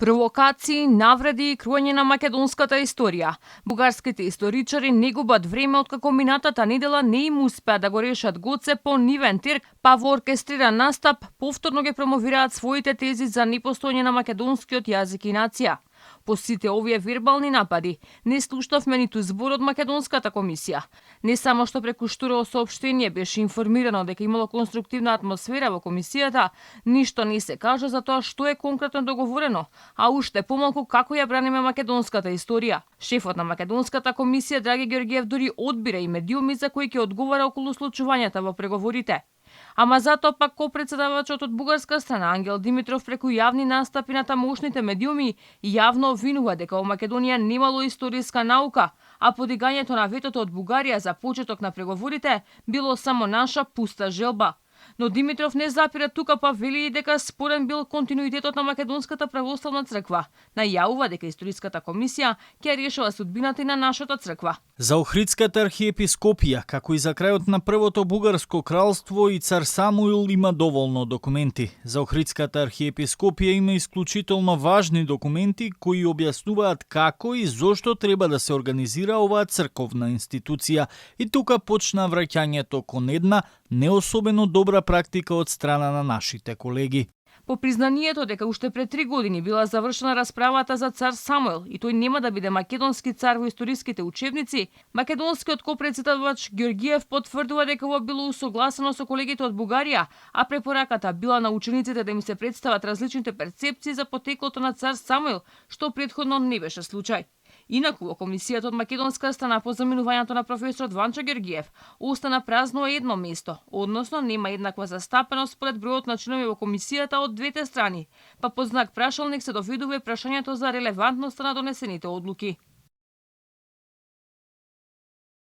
Провокации, навреди и круење на македонската историја. Бугарските историчари не губат време откако минатата недела не им успеа да го решат Гоце по нивен терк, па во оркестриран настап повторно ги промовираат своите тези за непостоење на македонскиот јазик и нација. По сите овие вербални напади не слушнавме ниту збор од македонската комисија. Не само што преку штуро соопштение беше информирано дека имало конструктивна атмосфера во комисијата, ништо не се кажа за тоа што е конкретно договорено, а уште помалку како ја браниме македонската историја. Шефот на македонската комисија Драги Георгиев дури одбира и медиуми за кои ќе одговара околу случувањата во преговорите. Ама затоа пак копредседавачот од бугарска страна Ангел Димитров преку јавни настапи на тамошните медиуми јавно обвинува дека во Македонија немало историска наука, а подигањето на ветото од Бугарија за почеток на преговорите било само наша пуста желба. Но Димитров не запира тука, па вели и дека спорен бил континуитетот на Македонската православна црква. Најавува дека историската комисија ќе решава судбината и на нашата црква. За Охридската архиепископија, како и за крајот на првото бугарско кралство и цар Самуил има доволно документи. За Охридската архиепископија има исклучително важни документи кои објаснуваат како и зошто треба да се организира оваа црковна институција. И тука почна враќањето кон една не особено добра практика од страна на нашите колеги. По признанието дека уште пред 3 години била завршена расправата за цар Самуил и тој нема да биде македонски цар во историските учебници, македонскиот копредседавач Георгиев потврдува дека ова било усогласено со колегите од Бугарија, а препораката била на учениците да им се представат различните перцепции за потеклото на цар Самуил, што претходно не беше случај. Инаку, во комисијата од македонска страна по заменувањето на професорот Ванчо Георгиев остана празно едно место, односно нема еднаква застапеност според бројот на членови во комисијата од двете страни, па под знак прашалник се доведува прашањето за релевантноста на донесените одлуки.